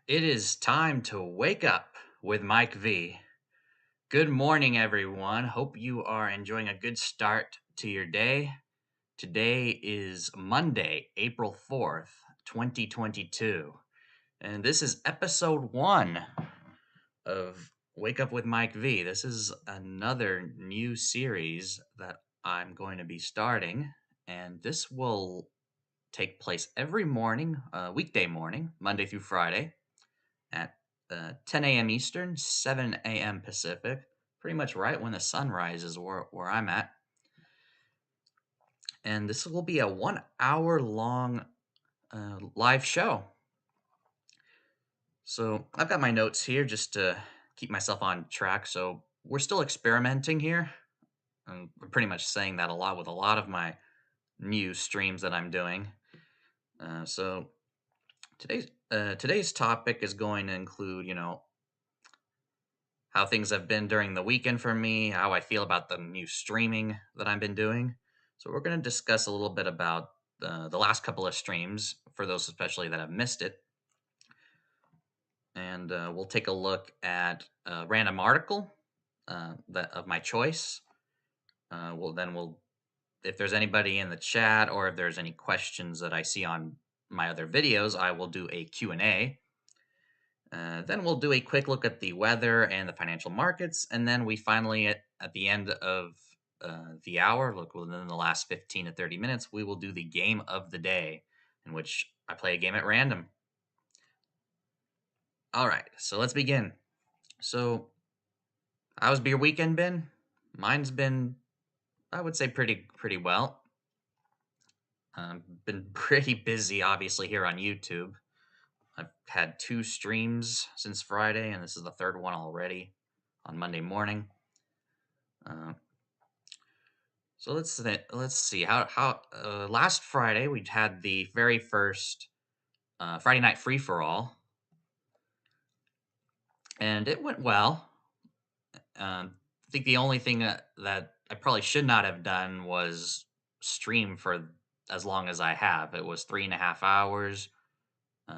It is time to wake up with Mike V. Good morning, everyone. Hope you are enjoying a good start to your day. Today is Monday, April 4th, 2022, and this is episode 1 of Wake Up with Mike V. This is another new series that I'm going to be starting, and this will take place every morning, weekday morning, Monday through Friday at 10 a.m. Eastern, 7 a.m. Pacific, pretty much right when the sun rises where I'm at. And this will be a 1 hour long live show. So I've got my notes here just to keep myself on track. So we're still experimenting here. I'm pretty much saying that a lot with a lot of my new streams that I'm doing. So today's topic is going to include, how things have been during the weekend for me, how I feel about the new streaming that I've been doing. So we're going to discuss a little bit about the last couple of streams for those especially that have missed it, and we'll take a look at a random article that of my choice. We'll if there's anybody in the chat or if there's any questions that I see on my other videos, I will do a Q&A. Then we'll do a quick look at the weather and the financial markets, and then we finally, at the end of the hour, look within the last 15 to 30 minutes, we will do the game of the day, in which I play a game at random. All right, so let's begin. So, how's your weekend been? Mine's been, I would say, pretty well. Been pretty busy, obviously, here on YouTube. I've had 2 streams since Friday, and this is the third one already on Monday morning. So let's see how last Friday we had the very first Friday night free for all, and it went well. I think the only thing that I probably should not have done was stream for as long as I have. It was 3.5 hours,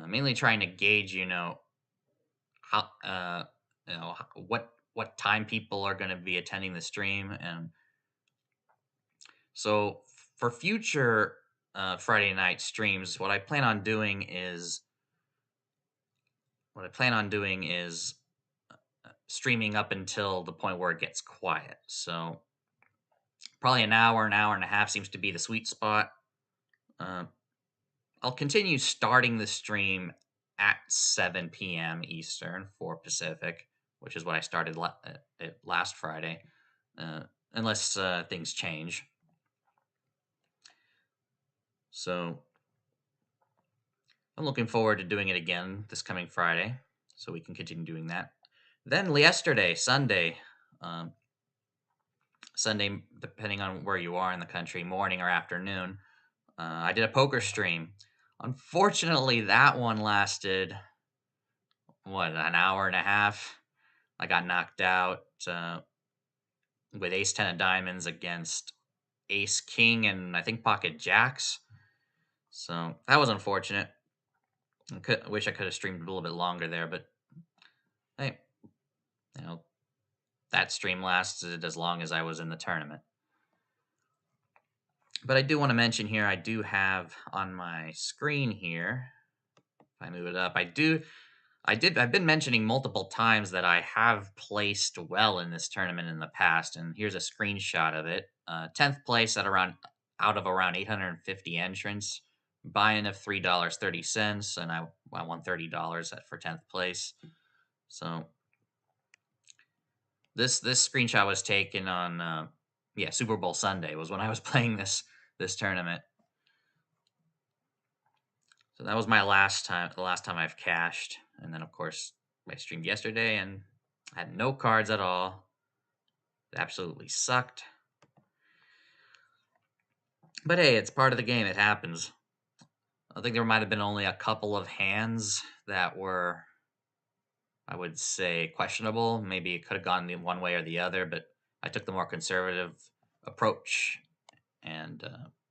mainly trying to gauge, how what time people are going to be attending the stream. And so for future Friday night streams, what I plan on doing is streaming up until the point where it gets quiet. So probably an hour and a half seems to be the sweet spot. Uh, I'll continue starting the stream at 7 p.m. Eastern, 4 Pacific, which is what I started last Friday, unless things change. So I'm looking forward to doing it again this coming Friday, so we can continue doing that. Then yesterday, um, Sunday, depending on where you are in the country, morning or afternoon, I did a poker stream. Unfortunately, that one lasted an hour and a half. I got knocked out with Ace Ten of Diamonds against Ace King and I think Pocket Jacks. So that was unfortunate. I wish I could have streamed a little bit longer there, but hey, you know that stream lasted as long as I was in the tournament. But I do want to mention here, I do have on my screen here, if I move it up, I've been mentioning multiple times that I have placed well in this tournament in the past, and here's a screenshot of it. 10th place out of around 850 entrants, buy-in of $3.30, and I won $30 for 10th place. So this screenshot was taken on Super Bowl Sunday was when I was playing this tournament. So that was the last time I've cashed. And then of course I streamed yesterday and I had no cards at all. It absolutely sucked. But hey, it's part of the game. It happens. I think there might have been only a couple of hands that were, I would say, questionable. Maybe it could have gone the one way or the other, but I took the more conservative approach and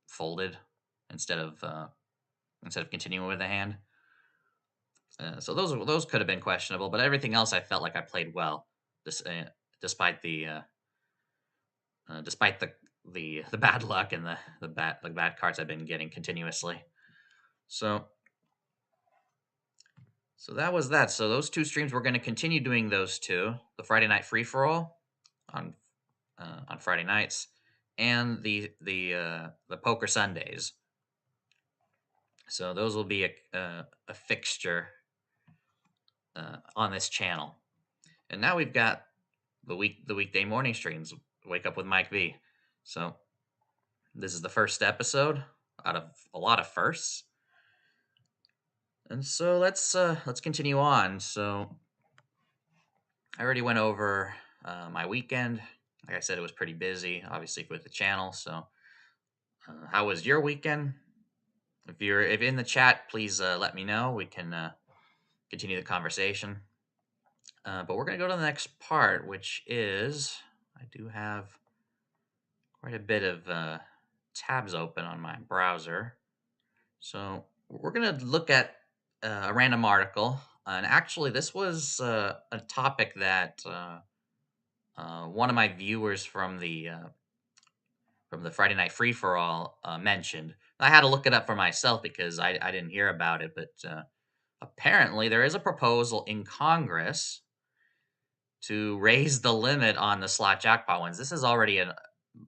folded instead of continuing with the hand. So those could have been questionable, but everything else I felt like I played well, dis- uh, despite despite the bad luck and the bad cards I've been getting continuously. So so that was that. So those two streams, we're going to continue doing those two: the Friday night free for all on Friday nights, and the poker Sundays. So those will be a fixture on this channel. And now we've got the weekday morning streams. Wake up with Mike V. So this is the first episode out of a lot of firsts. And so let's continue on. So I already went over my weekend. Like I said, it was pretty busy, obviously with the channel. So how was your weekend? If in the chat, please let me know. We can continue the conversation. But we're gonna go to the next part, which is I do have quite a bit of tabs open on my browser. So we're going to look at a random article. And actually, this was a topic that one of my viewers from the Friday Night Free for All mentioned. I had to look it up for myself because I didn't hear about it. But apparently, there is a proposal in Congress to raise the limit on the slot jackpot wins. This is already a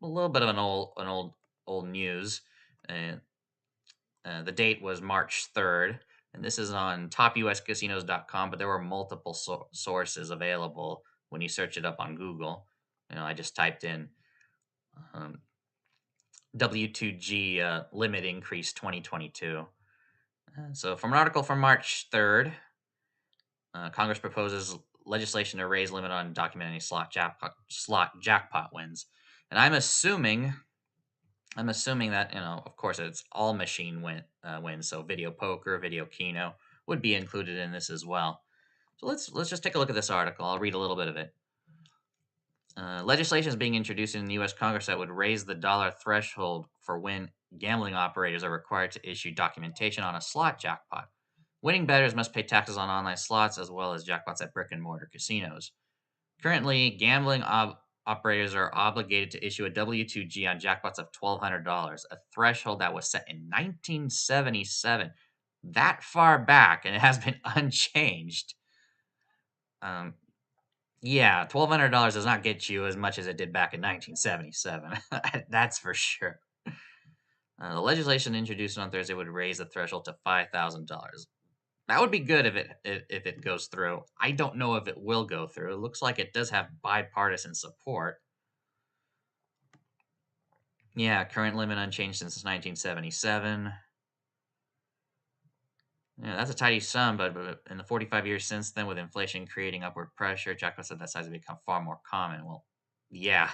little bit of old news. Uh, the date was March 3rd, and this is on topuscasinos.com, but there were multiple sources available when you search it up on Google. I just typed in um, W2G limit increase 2022. So, from an article from March 3rd, Congress proposes legislation to raise limit on documenting slot jackpot wins. And I'm assuming that of course, it's all machine wins. So video poker, video keno would be included in this as well. So let's just take a look at this article. I'll read a little bit of it. Legislation is being introduced in the U.S. Congress that would raise the dollar threshold for when gambling operators are required to issue documentation on a slot jackpot. Winning bettors must pay taxes on online slots as well as jackpots at brick and mortar casinos. Currently, gambling operators are obligated to issue a W2G on jackpots of $1,200, a threshold that was set in 1977. That far back, and it has been unchanged. Yeah, $1,200 does not get you as much as it did back in 1977. That's for sure. The legislation introduced on Thursday would raise the threshold to $5,000. That would be good if it goes through. I don't know if it will go through. It looks like it does have bipartisan support. Yeah, current limit unchanged since 1977. Yeah, that's a tidy sum, but in the 45 years since then, with inflation creating upward pressure, jackpots of that size have become far more common. Well, yeah.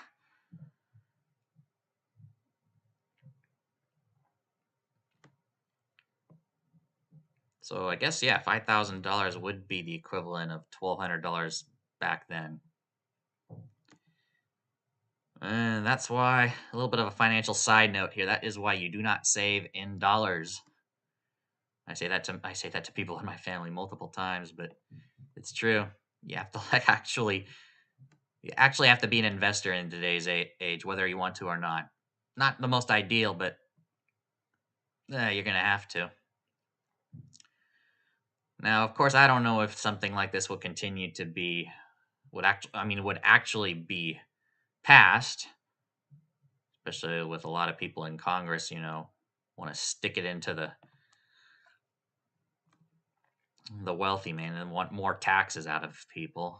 So I guess, yeah, $5,000 would be the equivalent of $1,200 back then. And that's why, a little bit of a financial side note here, that is why you do not save in dollars. I say that to people in my family multiple times, but it's true. You have to you actually have to be an investor in today's age, whether you want to or not. Not the most ideal, but you're gonna have to. Now, of course, I don't know if something like this will continue to be would actually be passed, especially with a lot of people in Congress, want to stick it into the wealthy, man, and want more taxes out of people,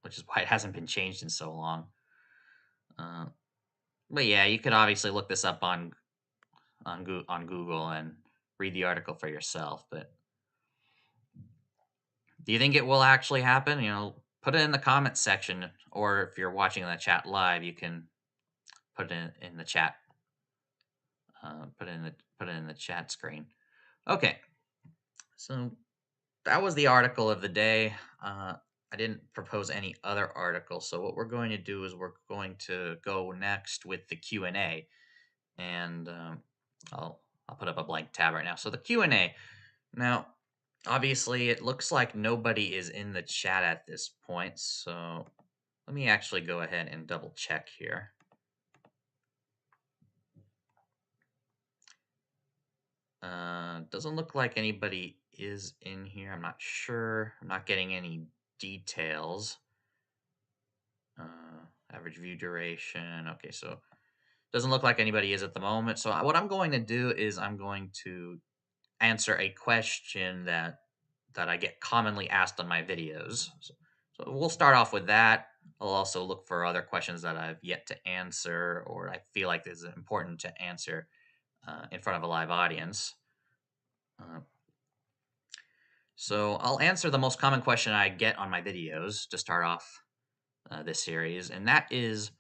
which is why it hasn't been changed in so long. Uh, but yeah, you could obviously look this up on Google and read the article for yourself. But do you think it will actually happen? Put it in the comments section, or if you're watching the chat live, you can put it in the chat. Put it in the chat screen. Okay, so that was the article of the day. I didn't propose any other article, so what we're going to do is we're going to go next with the Q&A, and I'll put up a blank tab right now. So the Q&A. Now, Obviously, it looks like nobody is in the chat at this point, so let me actually go ahead and double check here. Doesn't look like anybody is in here. I'm not sure. I'm not getting any details. Average view duration. Okay, so doesn't look like anybody is at the moment. So what I'm going to do is I'm going to answer a question that I get commonly asked on my videos. So we'll start off with that. I'll also look for other questions that I've yet to answer or I feel like is important to answer in front of a live audience. Uh, so I'll answer the most common question I get on my videos to start off this series, and that is,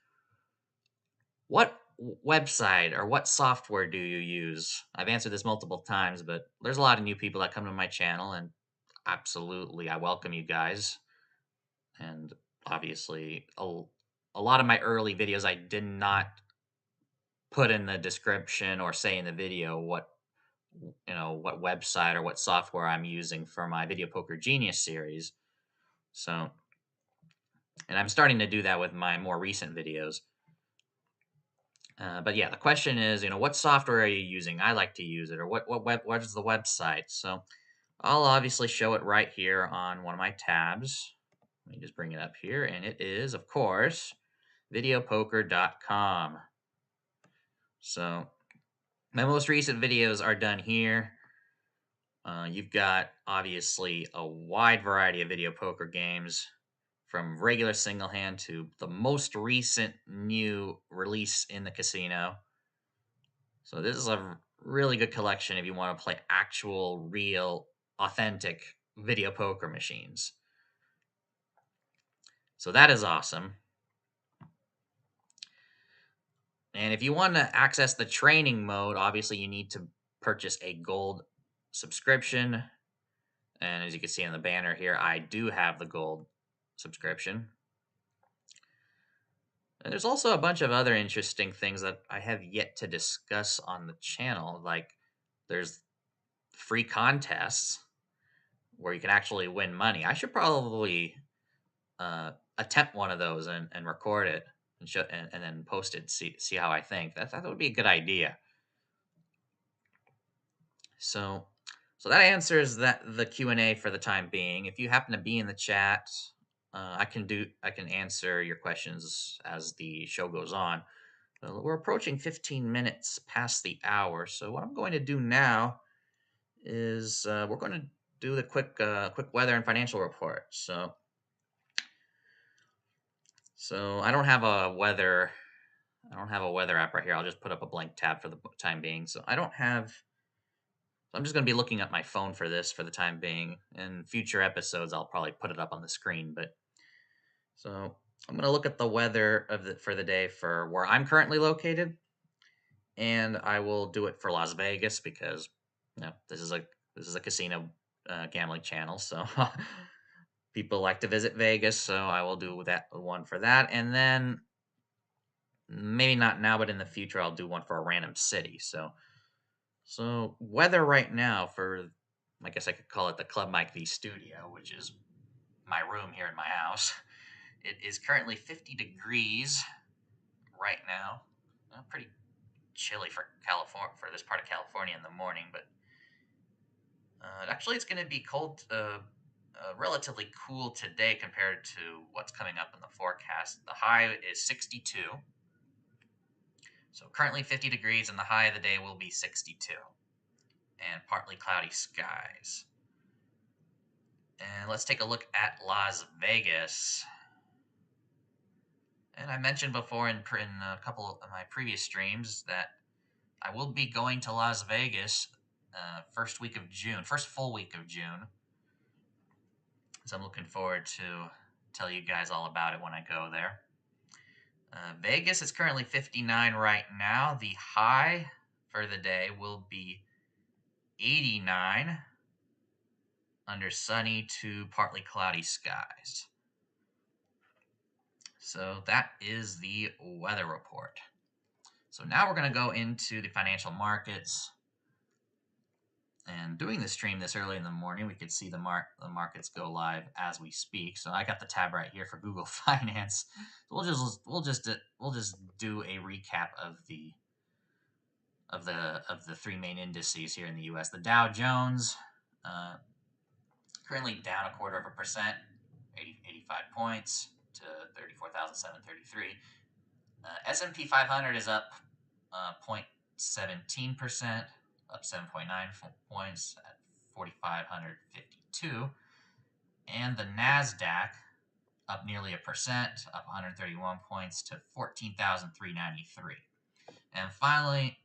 what website or what software do you use? I've answered this multiple times, but there's a lot of new people that come to my channel, and absolutely, I welcome you guys. And obviously, a lot of my early videos, I did not put in the description or say in the video what website or what software I'm using for my Video Poker Genius series. So, and I'm starting to do that with my more recent videos. But yeah, the question is, what software are you using? I like to use it, or what is the website? So I'll obviously show it right here on one of my tabs. Let me just bring it up here, and it is, of course, videopoker.com. So my most recent videos are done here. You've got obviously a wide variety of video poker games, from regular single hand to the most recent new release in the casino. So this is a really good collection if you want to play actual, real, authentic video poker machines. So that is awesome. And if you want to access the training mode, obviously you need to purchase a gold subscription. And as you can see on the banner here, I do have the gold subscription. And there's also a bunch of other interesting things that I have yet to discuss on the channel. Like there's free contests where you can actually win money. I should probably attempt one of those and record it and show and then post it. See how I think. That would be a good idea. So that answers the Q&A for the time being. If you happen to be in the chat, I can answer your questions as the show goes on. We're approaching 15 minutes past the hour, so what I'm going to do now is we're going to do the quick weather and financial report. So I don't have a weather app right here. I'll just put up a blank tab for the time being. So I'm just going to be looking at my phone for this for the time being. In future episodes, I'll probably put it up on the screen. But so I'm going to look at the weather for the day for where I'm currently located, and I will do it for Las Vegas because this is a casino gambling channel, so people like to visit Vegas. So I will do that one for that, and then maybe not now, but in the future, I'll do one for a random city. So weather right now for, I guess I could call it the ClubMikeV studio, which is my room here in my house. It is currently 50 degrees right now. Pretty chilly for California, for this part of California in the morning, but actually it's going to be cold, relatively cool today compared to what's coming up in the forecast. The high is 62. So currently 50 degrees, and the high of the day will be 62. And partly cloudy skies. And let's take a look at Las Vegas. And I mentioned before in a couple of my previous streams that I will be going to Las Vegas first full week of June. So I'm looking forward to tell you guys all about it when I go there. Vegas is currently 59 right now. The high for the day will be 89 under sunny to partly cloudy skies. So that is the weather report. So now we're going to go into the financial markets. And doing the stream this early in the morning, we could see the markets go live as we speak. So I got the tab right here for Google Finance. So we'll just do a recap of the three main indices here in the U.S. The Dow Jones currently down 0.25%, 85 points to 34,733. S&P 500 is up 0.17%, up 7.9 points at 4,552. And the NASDAQ up nearly 1%, up 131 points to 14,393. And finally,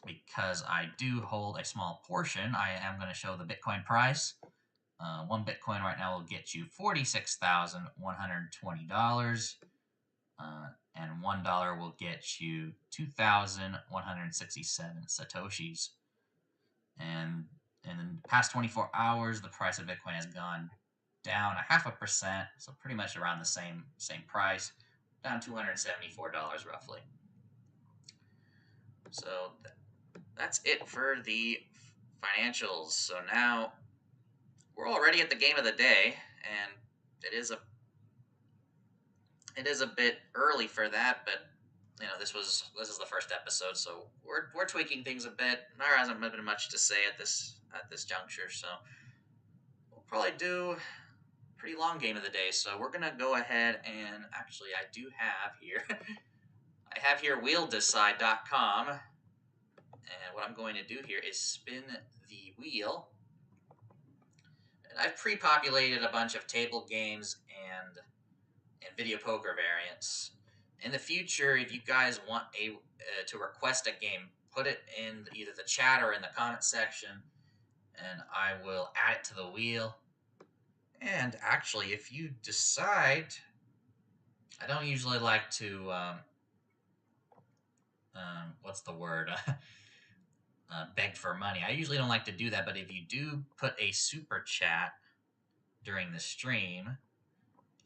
because I do hold a small portion, I am going to show the Bitcoin price. One Bitcoin right now will get you $46,120. And $1 will get you 2,167 Satoshis. And in the past 24 hours, the price of Bitcoin has gone down 0.5%, so pretty much around the same price, down $274 roughly. So that's it for the financials. So now we're already at the game of the day, and it is a bit early for that, but this is the first episode, so we're tweaking things a bit. There hasn't been much to say at this juncture, so we'll probably do a pretty long game of the day. So we're gonna go ahead and actually, I do have here I have here wheeldecide.com, and what I'm going to do here is spin the wheel, and I've pre-populated a bunch of table games and video poker variants. In the future, if you guys want to request a game, put it in either the chat or in the comment section, and I will add it to the wheel. And actually, if you decide, I don't usually like to, what's the word? Beg for money. I usually don't like to do that, but if you do put a super chat during the stream,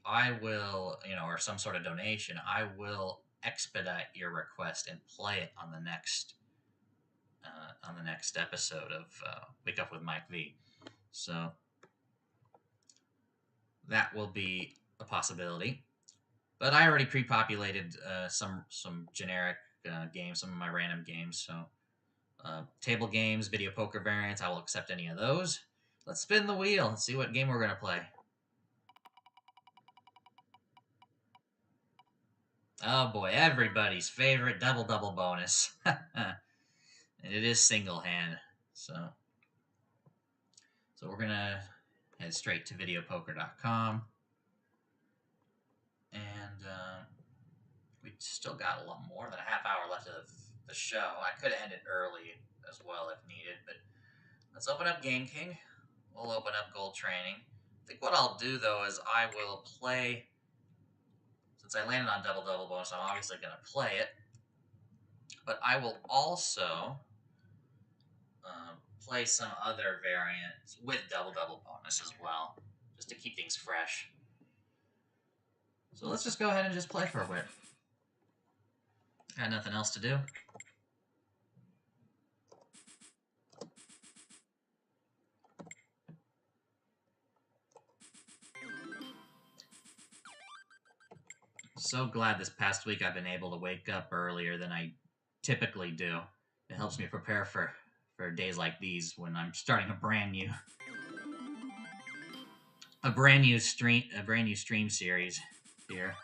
I will, or some sort of donation, I will expedite your request and play it on the next episode of Wake Up with MikeV. So that will be a possibility. But I already pre-populated some generic games, some of my random games. So table games, video poker variants, I will accept any of those. Let's spin the wheel and see what game we're going to play. Oh boy, everybody's favorite double bonus. And it is single hand. So we're going to head straight to videopoker.com. And we still got a lot more than a half hour left of the show. I could have ended early as well if needed, but let's open up Game King. We'll open up Gold Training. I think what I'll do, though, is I will play, since I landed on double bonus, I'm obviously going to play it, but I will also play some other variants with double bonus as well, just to keep things fresh. So let's just go ahead and just play for a bit. Got nothing else to do. So glad this past week I've been able to wake up earlier than I typically do. It helps me prepare for days like these when I'm starting a brand new stream series here.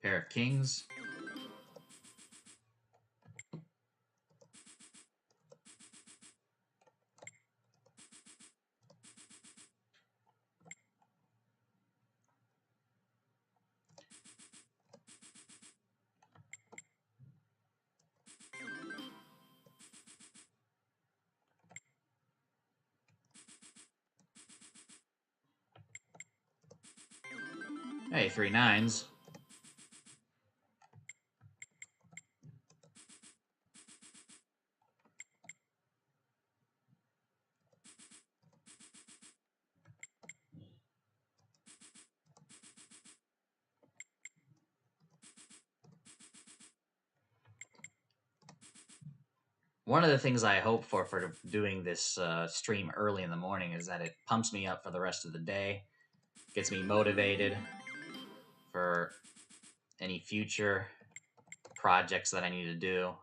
Pair of kings. Hey, 3 nines. one of the things I hope for doing this stream early in the morning is that it pumps me up for the rest of the day, gets me motivated for any future projects that I need to do.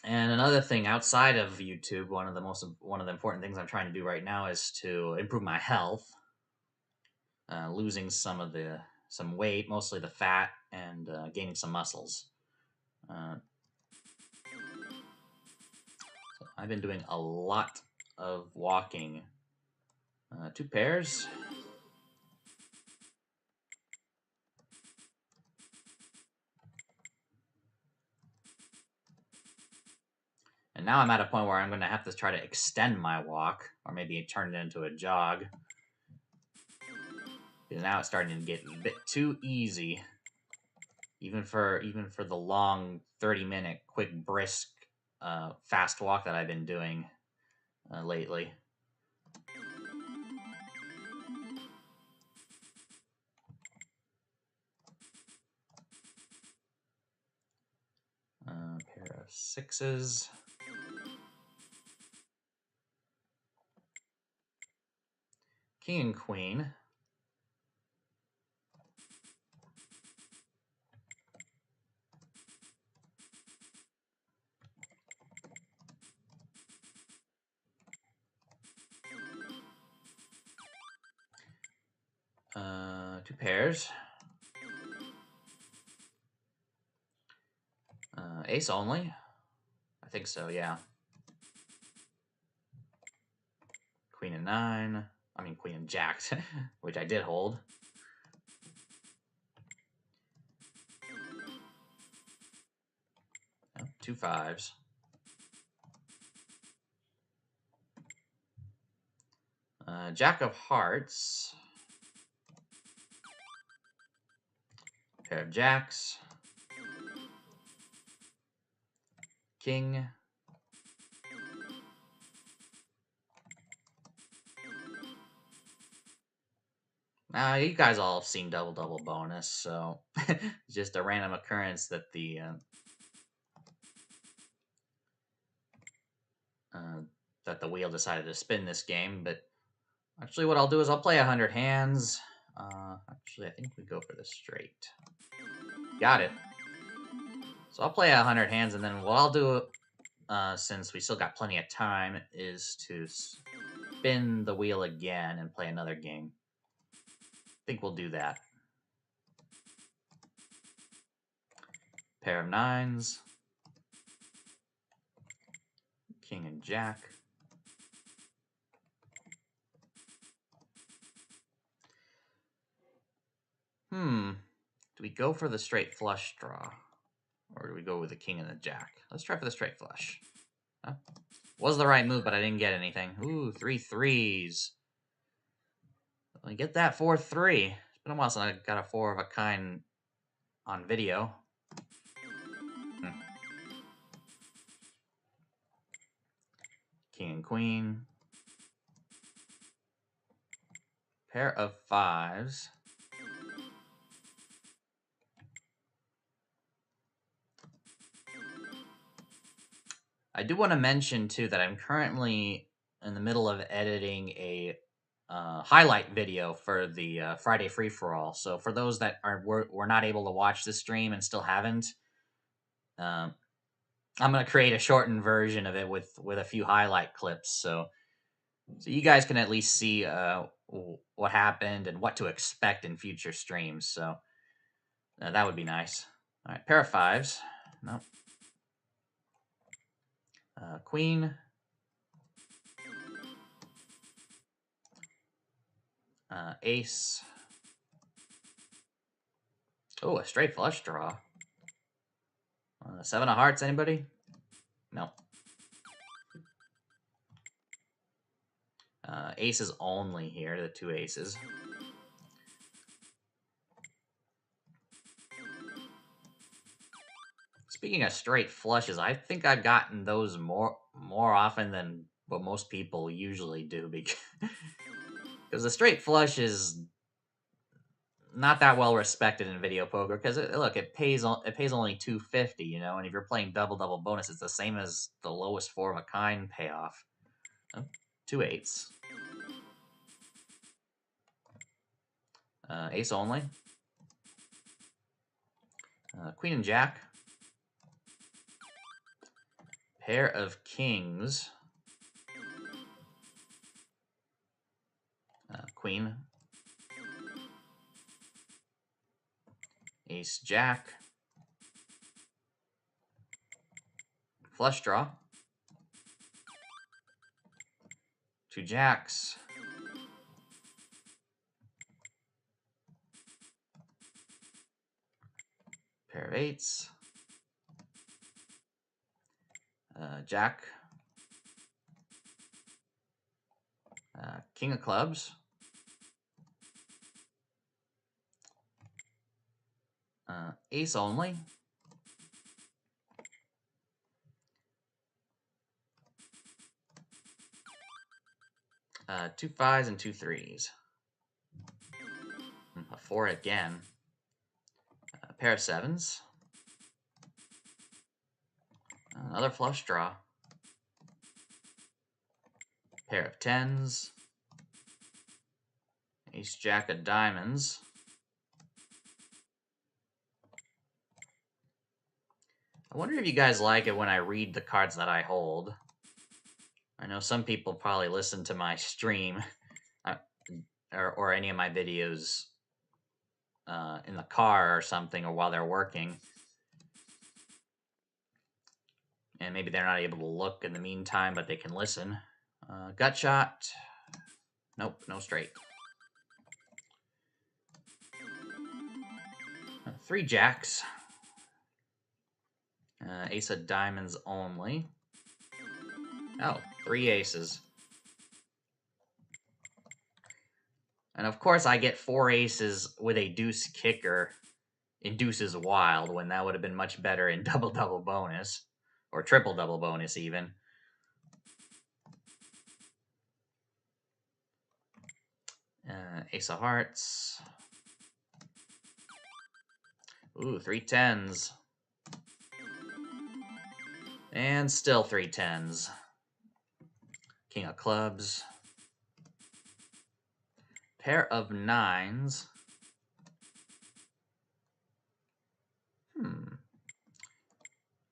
And another thing outside of YouTube, one of the important things I'm trying to do right now is to improve my health, losing some weight, mostly the fat, and gaining some muscles. So I've been doing a lot of walking. 2 pairs. And now I'm at a point where I'm going to have to try to extend my walk, or maybe turn it into a jog. Because now it's starting to get a bit too easy, even for the long 30-minute quick brisk fast walk that I've been doing lately. Pair of 6s. King and queen. Two pairs. Ace only. I think so, yeah. Queen and 9. I mean, queen and jack, which I did hold. Oh, 2 5s. Jack of hearts. Pair of jacks. King. You guys all have seen double bonus, so it's just a random occurrence that the wheel decided to spin this game. But actually, what I'll do is I'll play 100 hands. Actually, I think we go for the straight. Got it. So I'll play 100 hands, and then what I'll do, since we still got plenty of time, is to spin the wheel again and play another game. I think we'll do that. Pair of 9s. King and jack. Do we go for the straight flush draw? Or do we go with the king and the jack? Let's try for the straight flush. Huh? Was the right move, but I didn't get anything. Ooh, 3 3s. I get that 4-3. It's been a while since I got a 4 of a kind on video. King and queen. Pair of 5s. I do want to mention, too, that I'm currently in the middle of editing a highlight video for the Friday free-for-all. So for those that were not able to watch the stream and still haven't, I'm going to create a shortened version of it with a few highlight clips. So you guys can at least see what happened and what to expect in future streams. So that would be nice. All right, pair of 5s. Nope. Queen. Ace. Oh, a straight flush draw. 7 of hearts, anybody? No. Aces only here, the 2 aces. Speaking of straight flushes, I think I've gotten those more often than what most people usually do, because the straight flush is not that well respected in video poker because look, it pays only $250, you know, and if you're playing double bonus, it's the same as the lowest four of a kind payoff. Oh, 2 8s. Ace only. Queen and Jack. Pair of kings. Queen. Ace Jack. Flush draw. 2 jacks. Pair of 8s. Jack. King of clubs. Ace only. Two 5s and 2 3s. A 4 again. A pair of 7s. Another flush draw. Pair of 10s. Ace Jack of diamonds. I wonder if you guys like it when I read the cards that I hold. I know some people probably listen to my stream or any of my videos in the car or something, or while they're working. And maybe they're not able to look in the meantime, but they can listen. Gut shot. Nope, no straight. 3 jacks. Ace of diamonds only. Oh, 3 aces. And of course I get 4 aces with a deuce kicker in deuces wild, when that would have been much better in double bonus. Or triple double bonus even. Ace of hearts. Ooh, 3 10s. And still 3 10s. King of clubs. Pair of 9s.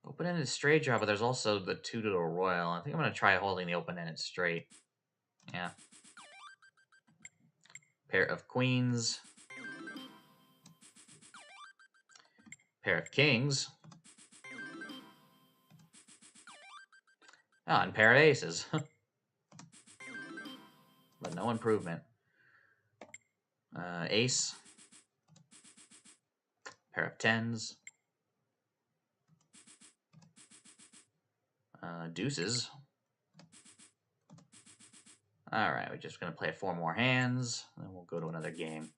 Open-ended straight draw, but there's also the 2 to the royal. I think I'm going to try holding the open-ended straight. Yeah. Pair of queens. Pair of kings. Oh, and pair of aces. But no improvement. Ace. Pair of 10s. Deuces. Alright, we're just going to play 4 more hands, then we'll go to another game.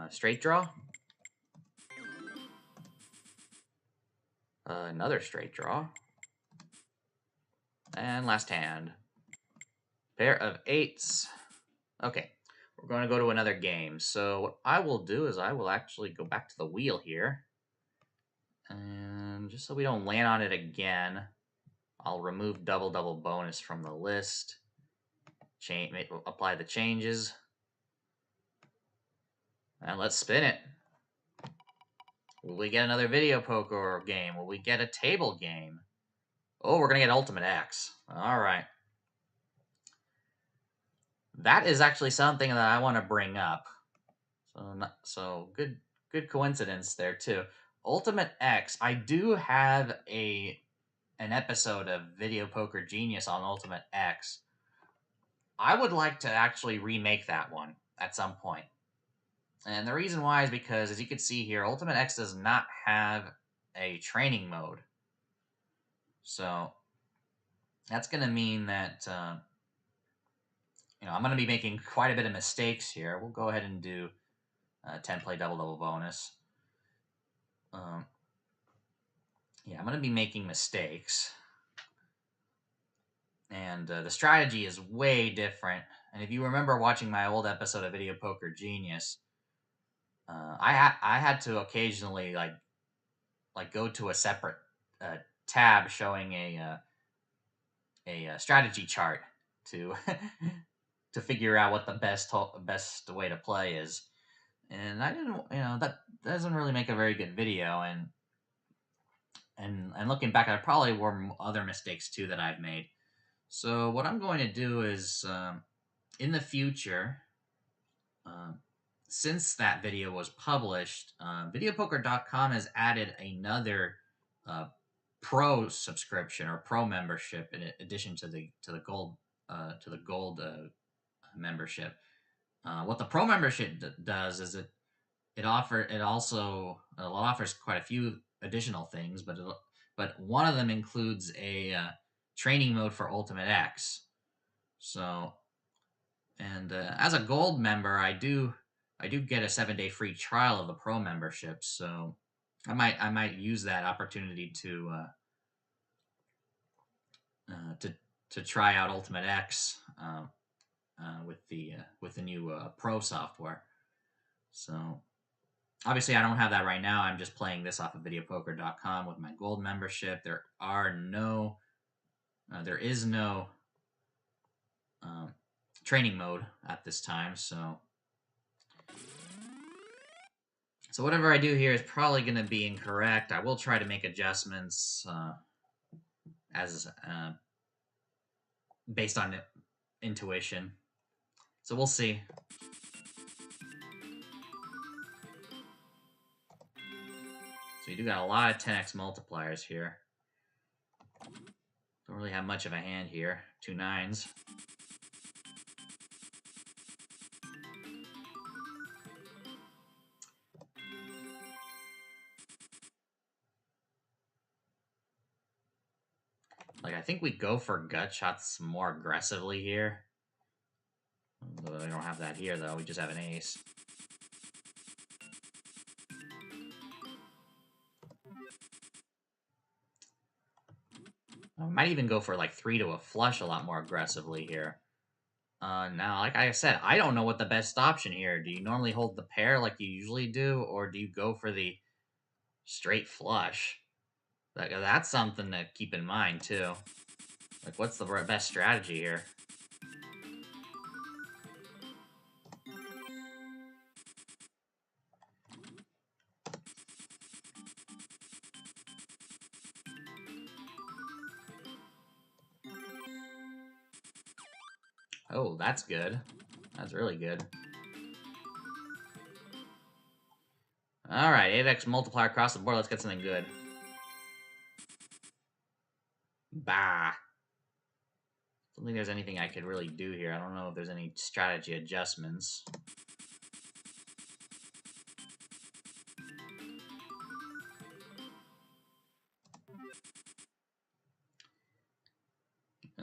Straight draw. Another straight draw. And last hand. Pair of 8s. Okay, we're going to go to another game. So what I will do is I will actually go back to the wheel here. And just so we don't land on it again, I'll remove double bonus from the list. Apply the changes. And let's spin it. Will we get another video poker game? Will we get a table game? Oh, we're going to get Ultimate X. All right. That is actually something that I want to bring up. So good coincidence there too. Ultimate X. I do have an episode of Video Poker Genius on Ultimate X. I would like to actually remake that one at some point. And the reason why is because, as you can see here, Ultimate X does not have a training mode. So that's going to mean that I'm going to be making quite a bit of mistakes here. We'll go ahead and do 10 play double bonus. Yeah, I'm going to be making mistakes. And the strategy is way different And if you remember watching my old episode of Video Poker Genius, I had to occasionally like go to a separate tab showing a strategy chart to to figure out what the best way to play is. And I didn't, that doesn't really make a very good video. And looking back, I probably were other mistakes too that I've made. So what I'm going to do is, in the future, um, since that video was published, videopoker.com has added another uh, pro subscription or pro membership in addition to the gold membership. What the pro membership does is it offers quite a few additional things, but one of them includes a training mode for Ultimate X. So, and as a gold member, I do get a 7-day free trial of the pro membership. So I might use that opportunity to try out Ultimate X with the new pro software. So obviously, I don't have that right now. I'm just playing this off of videopoker.com with my gold membership. There is no training mode at this time. So whatever I do here is probably going to be incorrect. I will try to make adjustments as based on intuition. So we'll see. So you do got a lot of 10x multipliers here. Don't really have much of a hand here. 2 9s. Like, I think we go for gut shots more aggressively here. Although I don't have that here, though. We just have an ace. I might even go for like 3 to a flush a lot more aggressively here. Now, like I said, I don't know what the best option here. Do you normally hold the pair like you usually do, or do you go for the straight flush? That's something to keep in mind, too. Like, what's the best strategy here? Oh, that's good. That's really good. Alright, 8x multiplier across the board. Let's get something good. Bah. Don't think there's anything I could really do here. I don't know if there's any strategy adjustments.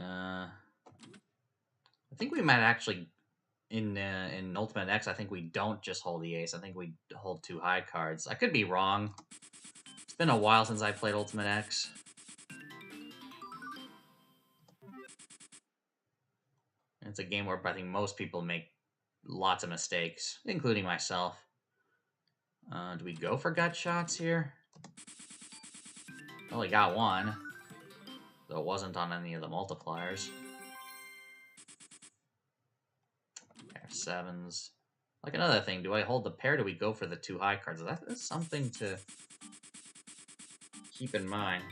I think we might actually, in Ultimate X, I think we don't just hold the ace. I think we hold 2 high cards. I could be wrong. It's been a while since I played Ultimate X. It's a game where I think most people make lots of mistakes, including myself. Do we go for gut shots here? Only got one, though it wasn't on any of the multipliers. Pair of 7s. Like another thing, do I hold the pair? Do we go for the 2 high cards? That's something to keep in mind.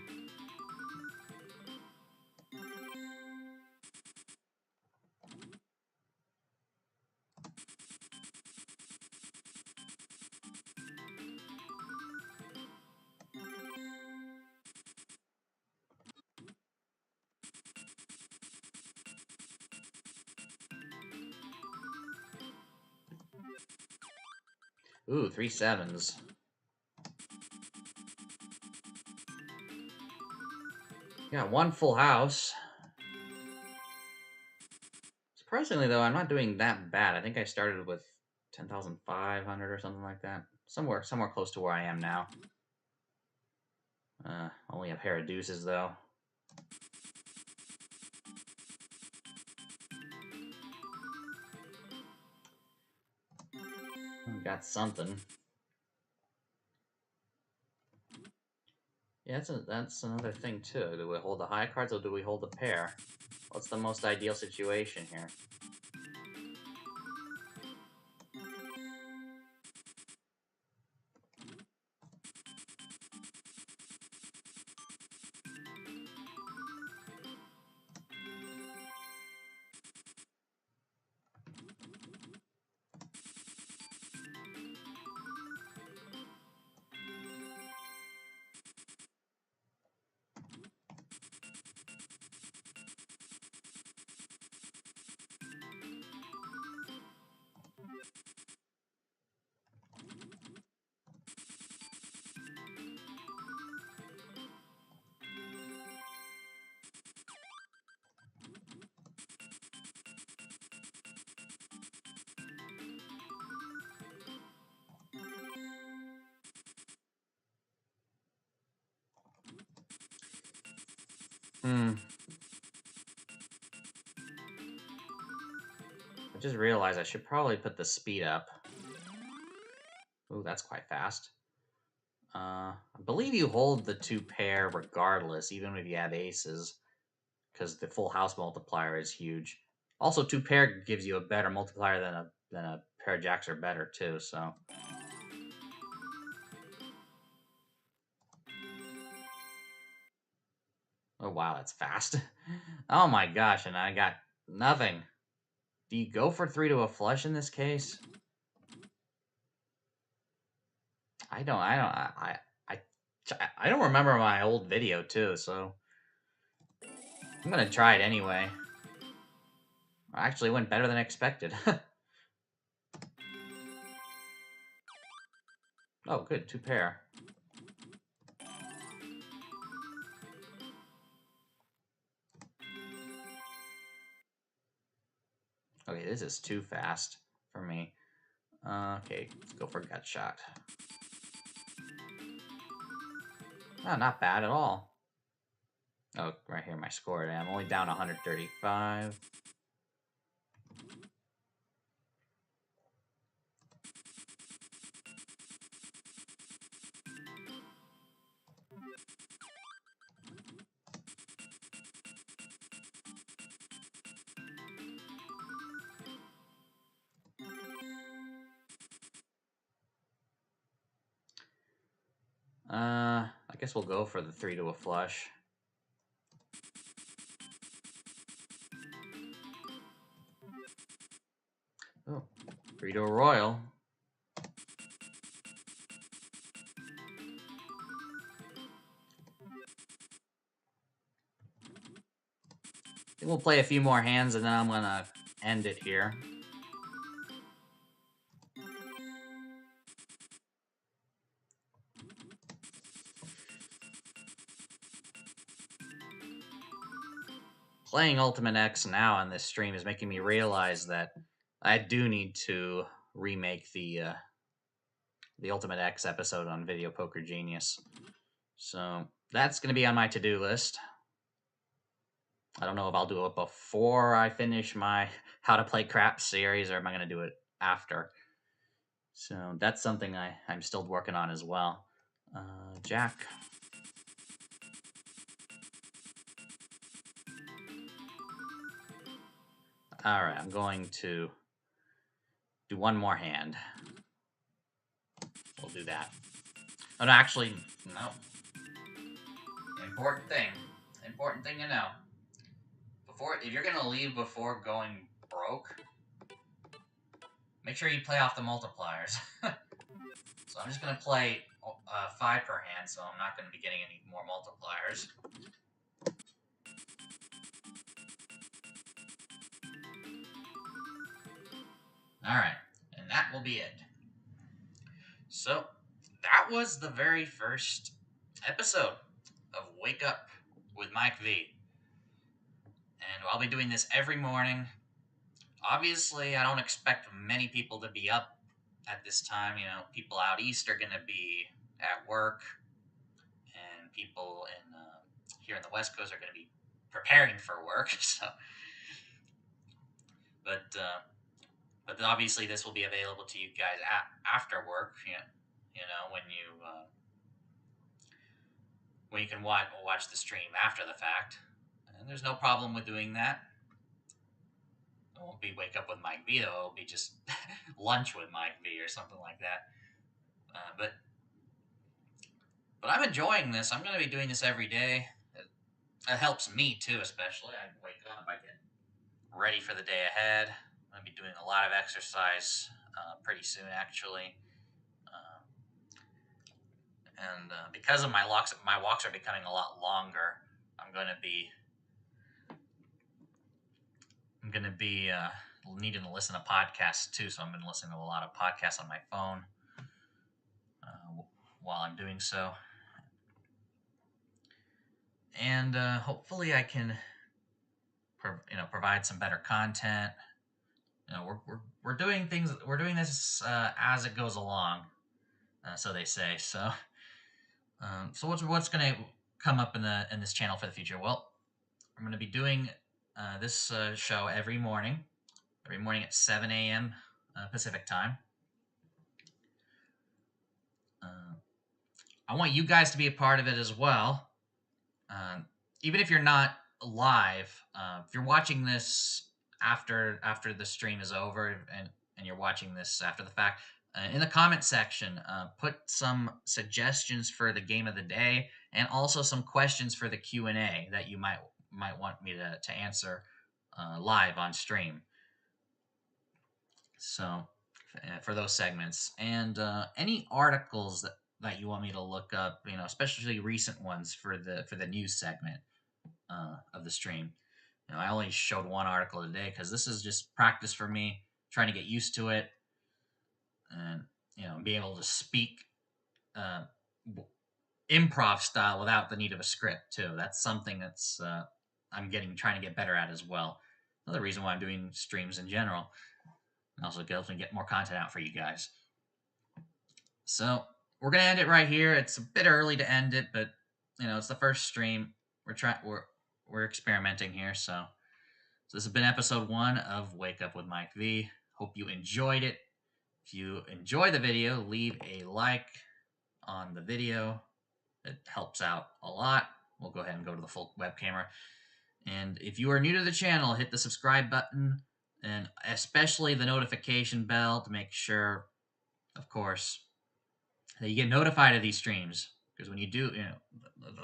Ooh, 3 7s. Got 1 full house. Surprisingly, though, I'm not doing that bad. I think I started with 10,500 or something like that. Somewhere close to where I am now. Only a pair of deuces, though. got something. Yeah, that's another thing too. Do we hold the high cards or do we hold the pair? What's the most ideal situation here? I just realized I should probably put the speed up. Ooh, that's quite fast. I believe you hold the 2 pair regardless, even if you have aces, because the full house multiplier is huge. Also, 2 pair gives you a better multiplier than a pair of jacks or better too. So. Oh wow, that's fast. Oh my gosh, and I got nothing. Do you go for 3 to a flush in this case? I don't. I don't remember my old video too, so I'm gonna try it anyway. Actually, it went better than expected. Oh, good, 2 pair. Okay, this is too fast for me. Okay, let's go for gut shot. Oh, not bad at all. Oh, right here, my score. I'm only down 135. I guess we'll go for the 3 to a flush. Oh, 3 to a royal. I think we'll play a few more hands and then I'm gonna end it here. Playing Ultimate X now on this stream is making me realize that I do need to remake the Ultimate X episode on Video Poker Genius. So that's going to be on my to-do list. I don't know if I'll do it before I finish my How to Play Crap series, or am I going to do it after? So that's something I'm still working on as well. Jack. Alright, I'm going to do one more hand. We'll do that. Oh, no, actually, no. Important thing to know. If you're gonna leave before going broke, make sure you play off the multipliers. So I'm just gonna play 5 per hand, so I'm not gonna be getting any more multipliers. Alright, and that will be it. So, that was the very first episode of Wake Up with MikeV. And I'll be doing this every morning. Obviously, I don't expect many people to be up at this time. You know, people out east are going to be at work, and people here in the West Coast are going to be preparing for work. So, but But obviously, this will be available to you guys after work. You know, when you can watch the stream after the fact, and there's no problem with doing that. It won't be wake up with Mike V though. It'll be just lunch with Mike V or something like that. But I'm enjoying this. I'm going to be doing this every day. It helps me too, especially. I wake up, I get ready for the day ahead. I'm going to be doing a lot of exercise pretty soon, actually. Uh, and because of my walks are becoming a lot longer. I'm going to be needing to listen to podcasts too. So I'm going to listen to a lot of podcasts on my phone while I'm doing so. And hopefully I can provide some better content. We're doing things. We're doing this as it goes along, so they say. So what's going to come up in this channel for the future? Well, I'm going to be doing this show every morning at 7 a.m. Pacific time. I want you guys to be a part of it as well. Even if you're not live, if you're watching this after the stream is over and you're watching this after the fact, in the comment section, put some suggestions for the game of the day and also some questions for the Q&A that you might want me to answer live on stream. So for those segments, and any articles that you want me to look up, especially recent ones for the news segment of the stream. I only showed one article today because this is just practice for me, trying to get used to it, and be able to speak improv style without the need of a script too. That's something that's I'm trying to get better at as well. Another reason why I'm doing streams in general, and also helps me get more content out for you guys. So we're gonna end it right here. It's a bit early to end it, but it's the first stream. We're experimenting here, so this has been episode 1 of Wake Up with Mike V. Hope you enjoyed it. If you enjoy the video, leave a like on the video. It helps out a lot. We'll go ahead and go to the full web camera. And if you are new to the channel, hit the subscribe button and especially the notification bell to make sure, of course, that you get notified of these streams. Because when you do,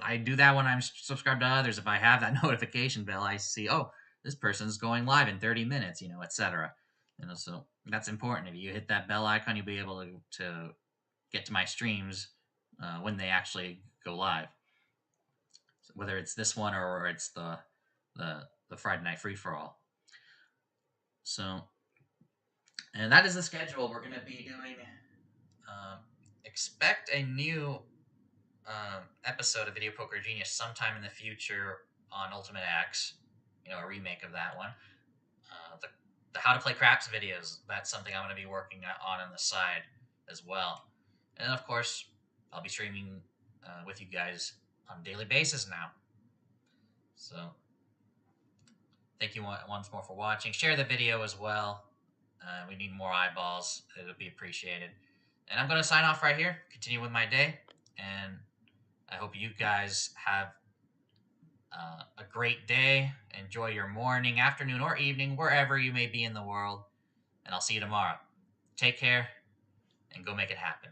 I do that when I'm subscribed to others. If I have that notification bell, I see, oh, this person's going live in 30 minutes, etc. So that's important. If you hit that bell icon, you'll be able to get to my streams when they actually go live. So whether it's this one or it's the Friday Night Free-for-All. So, and that is the schedule we're going to be doing. Expect a new episode of Video Poker Genius sometime in the future on Ultimate X. A remake of that one. The How to Play Craps videos, that's something I'm going to be working on the side as well. And of course, I'll be streaming with you guys on a daily basis now. So, thank you once more for watching. Share the video as well. We need more eyeballs. It'll be appreciated. And I'm going to sign off right here, continue with my day, and I hope you guys have a great day. Enjoy your morning, afternoon, or evening, wherever you may be in the world. And I'll see you tomorrow. Take care, and go make it happen.